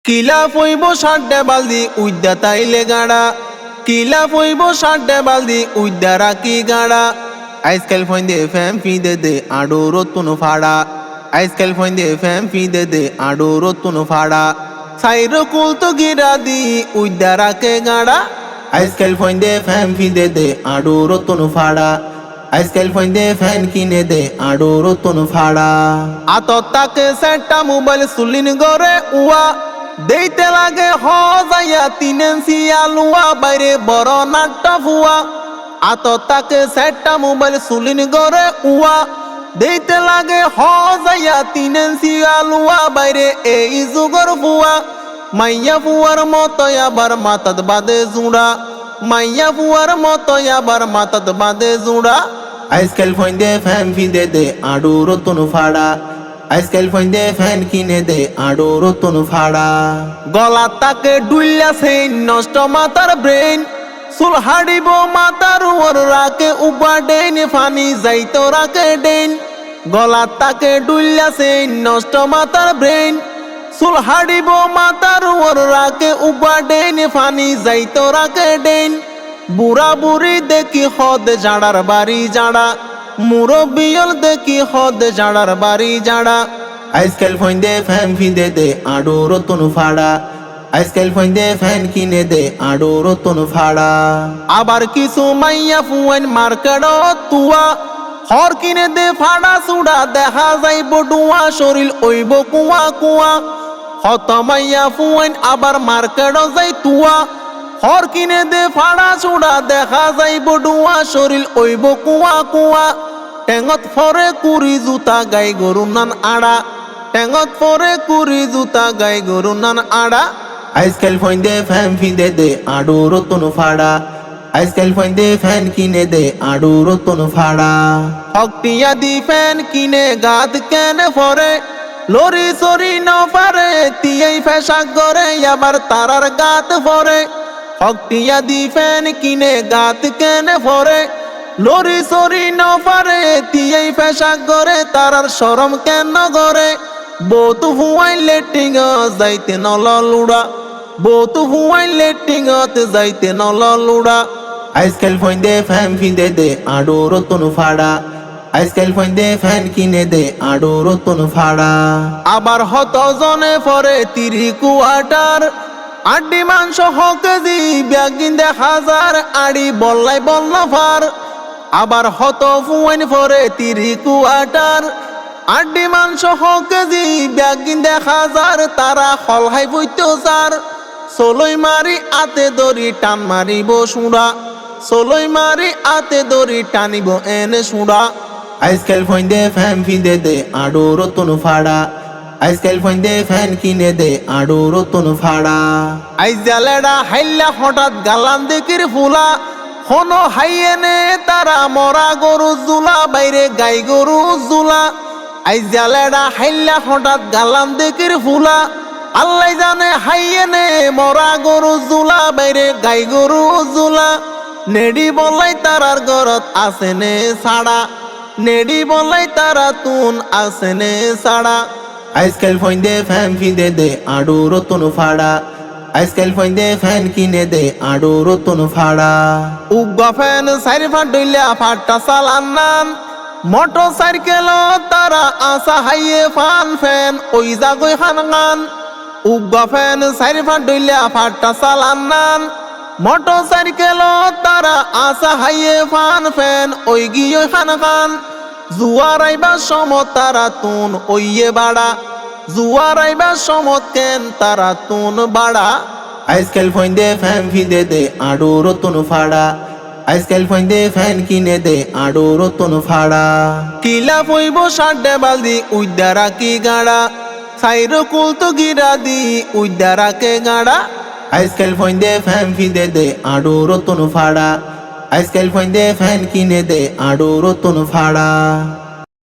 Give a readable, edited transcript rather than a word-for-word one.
কিলা ফইব সাড্ডে বালদি উইদ্যা তাইলে গাড়া কিলা ফইব সাড্ডে বালদি উইদ্যা রাখি গাড়া আইসকাল ফইন্দে ফ্যাম ফিদে দে আডো রতুন ফাড়া আইসকাল ফইন্দে ফ্যাম ফিদে দে আডো রতুন ফাড়া সাইরো কুল তো গিরা দি উইদ্যা রাখে গাড়া আইসকাল ফইন্দে ফ্যাম ফিদে দে আডো রতুন ফাড়া আইসকাল ফইন্দে ফ্যান কিনে দে আডো রতুন ফাড়া আততাকে সেটা মোবাইল সুলিন গরে উয়া দেইতে লাগে হজাইয়া 3 ইঞ্চি আলুয়া বাইরে বড় নাট্টা ফুয়া আততাকে সেটা মোবাইল সুলিন গরে উয়া দেইতে লাগে হজাইয়া 3 ইঞ্চি আলুয়া বাইরে এই যুগর ফুয়া মাইয়া ফুয়ার মতো আবার মাথাত বাদে জুড়া মাইয়া ফুয়ার মতো আবার মাথাত বাদে জুড়া আইসকাল ফইন্দে ফ্যান ফিদে দে আডো রতুন ফাড়া আইসকাল ফইন্দে ফ্যান কিনে দে আডো রতুন ফাড়া গলা তাকে ডুইলা সেই নষ্ট মাতার ব্রেন চুল হাড়িব মাতার ওর রাকে উপা ডেন ফানি যাইতো রাকে ডেন গলা তাকে ডুইলা সেই নষ্ট মাতার ব্রেন চুল হাড়িব মাতার ওর রাকে উপা ডেন ফানি যাইতো রাকে ডেন বুড়া বুড়ি দেখি হদ জাড়ার বাড়ি জাড়া মুরব্বিয়ল দেখি হদ জাড়ার বাড়ি জাড়া আইসকাল ফইন্দে ফ্যান ফিদে দে আডো রতুন ফাড়া আইসকাল ফইন্দে ফ্যান কিনে দে আডো রতুন ফাড়া আবার কিছু মাইয়া ফুয়াইন মার্কেট তুয়া হর কিনে দে ফাড়া চুড়া দেখা যাইব ডুয়া শরীর ওইব কুয়া কুয়া হত মাইয়া ফুয়াইন আবার মার্কেট যাই তুয়া হর কিনে দে ফাড়া চুড়া দেখা যাইব ডুয়া শরীর ওইব কুয়া কুয়া টেঙত ফরে কুড়ি জুতা গাই গরু নান আড়া টেঙত ফরে কুড়ি জুতা গাই গরু নান আড়া আইসকাল ফইন্দে ফ্যান ফিদে দে আডো রতুন ফাড়া আইসকাল ফইন্দে ফ্যান কিনে দে আডো রতুন ফাড়া হকটিয়া দি ফ্যান কিনে গাত কেনে ফরে লরি সরি ন পারে তিয়াই ফেসাক গরে আবার তারার গাত ফরে হকটিয়া দি ফ্যান কিনে গাত কেনে ফরে লরি সরি ন পারে তিয়াই ফেসাক গরে তারার শরম কেন গরে বউতু হুয়াই লেটিং যাইতে নল লুড়া বউতু হুয়াই লেটিং যাইতে নল লুড়া আইসকাল ফইন্দে ফ্যান ফিদে দে আডো রতুন ফাড়া আইসকাল ফইন্দে ফ্যান কিনে দে আডো রতুন ফাড়া আবার হত জনে পরে 30 কোয়ার্টার আড্ডি মাংস কেজি ব্যাগিন দে হাজার আড়ি বল্লাই বল্লা ফার আবার হত ফুয়াইন পরে 30 কোয়ার্টার আড্ডি মাংস কেজি ব্যাগিন দে হাজার তারা হলহাই বইতো যার সলই মারি আতে দড়ি টান মারিব সুড়া সলই মারি আতে দড়ি টানিব এনে সুড়া আইসকাল ফইন্দে ফ্যান ফিদে দে আডো রতুন ফাড়া আইসকাল ফইন্দে ফ্যান কিনে দে আডো রতুন ফাড়া আইজালেডা হাইল্লা হঠাৎ গালান দেখির ফুলা হনো হাইয়েনে তারা মরা গরু জুলা বাইরে গাই গরু জুলা আইজালেডা হাইল্লা হঠাৎ গালান দেখির ফুলা আল্লাহ জানে হাইয়েনে মরা গরু জুলা বাইরে গাই গরু জুলা নেডি বলাই তারার গরত আসেনে সাড়া নেডি বলাই তারা তুন আসেনে সাড়া আইসকাল ফইন্দে ফ্যান ফিদে দে আডো রতুন ফাড়া আইসকাল ফইন্দে ফ্যান কিনে দে আডো রতুন ফাড়া উগা ফ্যান সাইরে ফাডইলা ফাটা চালান মোটর সাইকেল তারা আসা হাইয়ে ফান ফ্যান ওই জাগই খানগান উগা ফ্যান সাইরে ফাডইলা ফাটা চালান মোটর সাইকেল তারা আসা হাইয়ে ফান ফ্যান ওই গিয়ে খানগান জুয়ারাইবা সমত তারা তুন ওইয়ে বাড়া জুয়ারাইবা সমত কেন তারা তুন বাড়া আইসকাল ফইন্দে ফ্যান ফিদে দে আডো রতুন ফাড়া আইসকাল ফইন্দে ফ্যান কিনে দে আডো রতুন ফাড়া কিলা ফইব সাড্ডে বালদি উইদ্যা রাখি গাড়া সাইরো কুল তো গিরা দি উইদ্যা রাখে গাড়া আইসকাল ফইন্দে ফ্যান ফিদে দে আডো রতুন ফাড়া আইসকাল ফইন্দে ফ্যান কিনে দে আডো রতুন ফাড়া